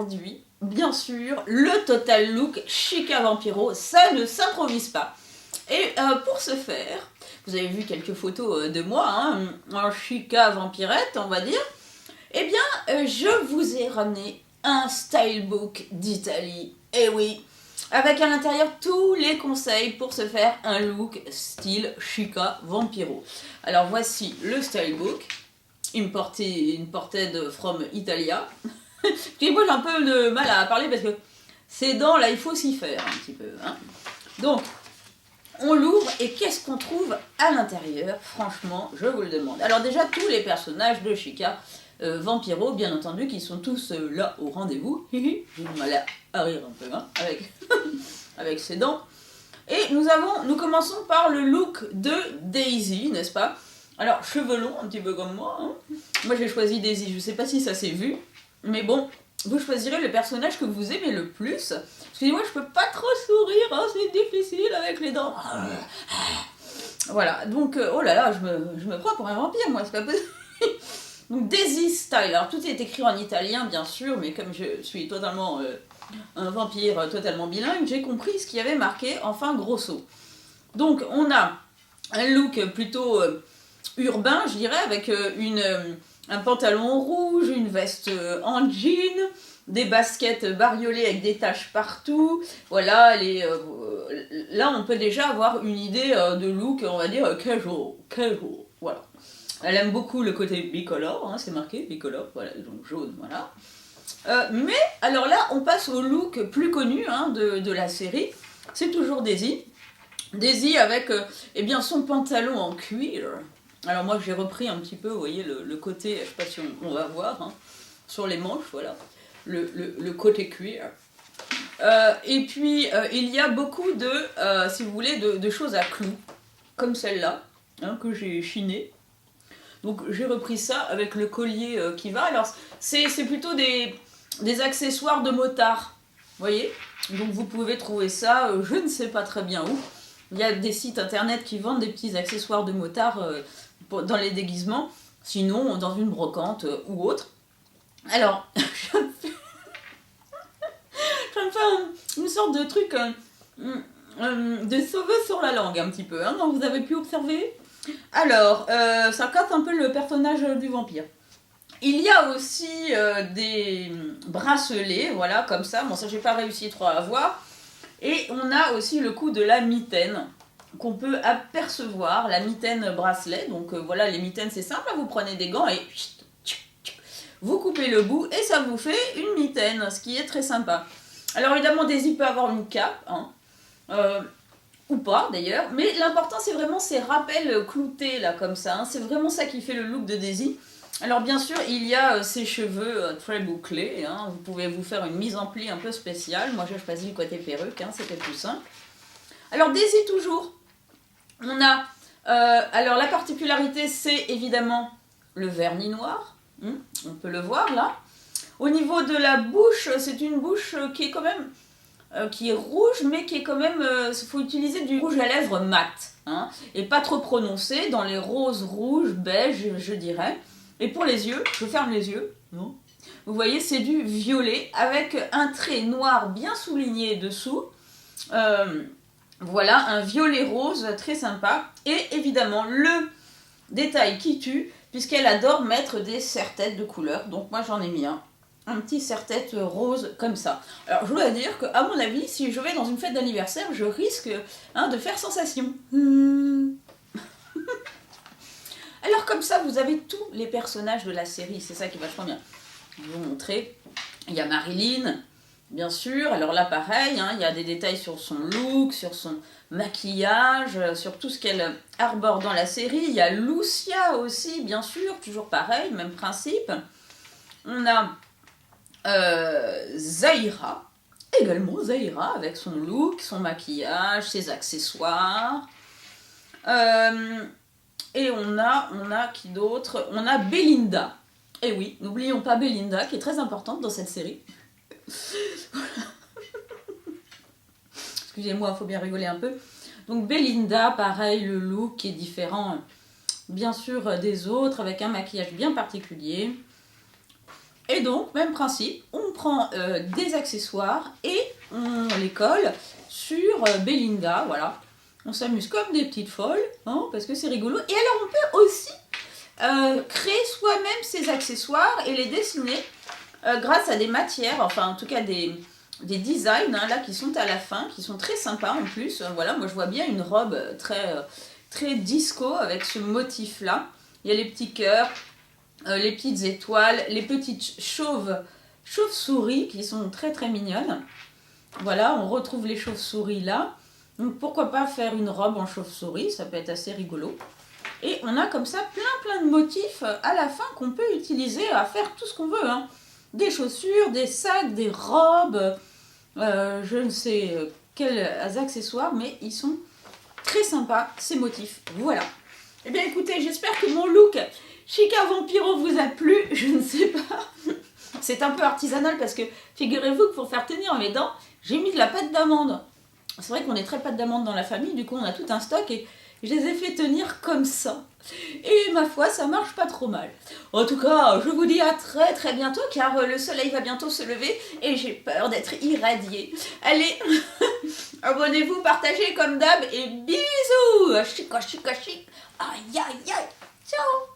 aujourd'hui, bien sûr, le total look Chica Vampiro, ça ne s'improvise pas. Et pour ce faire, vous avez vu quelques photos de moi, hein, en Chica Vampirette, on va dire. Eh bien, je vous ai ramené un stylebook d'Italie. Eh oui, avec à l'intérieur tous les conseils pour se faire un look style Chica Vampiro. Alors voici le stylebook, imported from Italia. Puis moi j'ai un peu de mal à parler parce que ces dents là, il faut s'y faire un petit peu. Hein. Donc, on l'ouvre et qu'est-ce qu'on trouve à l'intérieur? Franchement, je vous le demande. Alors déjà, tous les personnages de Chica Vampiro, bien entendu, qui sont tous là au rendez-vous. J'ai du mal à rire un peu, hein, avec ses dents. Et nous commençons par le look de Daisy, n'est-ce pas? Alors, cheveux longs, un petit peu comme moi. Hein. Moi, j'ai choisi Daisy, je ne sais pas si ça s'est vu. Mais bon, vous choisirez le personnage que vous aimez le plus. Excusez-moi, je peux pas trop sourire, hein, c'est difficile avec les dents. Voilà, donc, oh là là, je me prends pour un vampire, moi, c'est pas possible. Donc, Daisy Style, alors tout est écrit en italien, bien sûr, mais comme je suis totalement un vampire totalement bilingue, j'ai compris ce qu'il y avait marqué en fin grosso. Donc, on a un look plutôt urbain, je dirais, avec un pantalon rouge, une veste en jean, des baskets bariolées avec des taches partout. Voilà, là on peut déjà avoir une idée de look, on va dire casual, voilà. Elle aime beaucoup le côté bicolore, hein, c'est marqué bicolore, voilà, donc jaune, voilà. Mais alors là, on passe au look plus connu hein, de la série. C'est toujours Daisy. Daisy avec eh bien, son pantalon en cuir. Alors moi j'ai repris un petit peu, vous voyez, le côté, je ne sais pas si on va voir, hein, sur les manches, voilà, le côté cuir. Et puis il y a beaucoup de, si vous voulez, de choses à clous, comme celle-là, hein, que j'ai chinée. Donc j'ai repris ça avec le collier qui va. Alors c'est plutôt des accessoires de motard, vous voyez. Donc vous pouvez trouver ça, je ne sais pas très bien où. Il y a des sites internet qui vendent des petits accessoires de motard dans les déguisements, sinon dans une brocante ou autre. Alors, je me fais une sorte de truc de sauveuse sur la langue un petit peu, hein, donc vous avez pu observer. Alors, ça casse un peu le personnage du vampire. Il y a aussi des bracelets, voilà, comme ça. Bon, ça, j'ai pas réussi trop à voir. Et on a aussi le coup de la mitaine, qu'on peut apercevoir, la mitaine bracelet. Donc, voilà, les mitaines, c'est simple. Vous prenez des gants et vous coupez le bout et ça vous fait une mitaine, ce qui est très sympa. Alors, évidemment, Daisy peut avoir une cape, hein. Ou pas d'ailleurs, mais l'important c'est vraiment ces rappels cloutés là comme ça, hein. C'est vraiment ça qui fait le look de Daisy. Alors bien sûr il y a ses cheveux très bouclés, hein. Vous pouvez vous faire une mise en pli un peu spéciale, moi j'ai choisi le côté perruque, hein, c'était plus simple. Alors Daisy toujours, on a, alors la particularité c'est évidemment le vernis noir, on peut le voir là. Au niveau de la bouche, c'est une bouche qui est quand même... qui est rouge, mais qui est quand même... Il faut utiliser du rouge à lèvres mat, hein, et pas trop prononcé, dans les roses, rouges, beige, je dirais. Et pour les yeux, je ferme les yeux, non. Vous voyez, c'est du violet, avec un trait noir bien souligné dessous. Voilà, un violet rose très sympa. Et évidemment, le détail qui tue, puisqu'elle adore mettre des serre-têtes de couleur. Donc moi, j'en ai mis un petit serre-tête rose comme ça. Alors je dois dire qu'à mon avis, si je vais dans une fête d'anniversaire, je risque de faire sensation. Alors comme ça, vous avez tous les personnages de la série, c'est ça qui est vachement bien. Je vais vous montrer. Il y a Marilyn, bien sûr. Alors là, pareil, hein, il y a des détails sur son look, sur son maquillage, sur tout ce qu'elle arbore dans la série. Il y a Lucia aussi, bien sûr, toujours pareil, même principe. On a Zahira, également Zahira, avec son look, son maquillage, ses accessoires. Et on a qui d'autre? On a Belinda. Et oui, n'oublions pas Belinda, qui est très importante dans cette série. Excusez-moi, il faut bien rigoler un peu. Donc Belinda, pareil, le look qui est différent, bien sûr, des autres, avec un maquillage bien particulier. Et donc, même principe, on prend des accessoires et on les colle sur Belinda, voilà. On s'amuse comme des petites folles, hein, parce que c'est rigolo. Et alors, on peut aussi créer soi-même ces accessoires et les dessiner grâce à des matières, enfin en tout cas des designs hein, là qui sont à la fin, qui sont très sympas en plus. Voilà, moi je vois bien une robe très disco avec ce motif là. Il y a les petits cœurs, les petites étoiles, les petites chauves-souris qui sont très mignonnes. Voilà, on retrouve les chauves-souris là. Donc pourquoi pas faire une robe en chauve-souris, ça peut être assez rigolo. Et on a comme ça plein de motifs à la fin qu'on peut utiliser à faire tout ce qu'on veut. Hein. Des chaussures, des sacs, des robes, je ne sais quels accessoires, mais ils sont très sympas ces motifs. Voilà. Eh bien écoutez, j'espère que mon look Chica Vampiro vous a plu. Je ne sais pas. C'est un peu artisanal parce que figurez-vous que pour faire tenir mes dents, j'ai mis de la pâte d'amande. C'est vrai qu'on est très pâte d'amande dans la famille, du coup on a tout un stock et je les ai fait tenir comme ça. Et ma foi, ça marche pas trop mal. En tout cas, je vous dis à très bientôt car le soleil va bientôt se lever et j'ai peur d'être irradiée. Allez, abonnez-vous, partagez comme d'hab et bisous. Chic, chic, chic. Aïe, aïe, aïe. Ciao.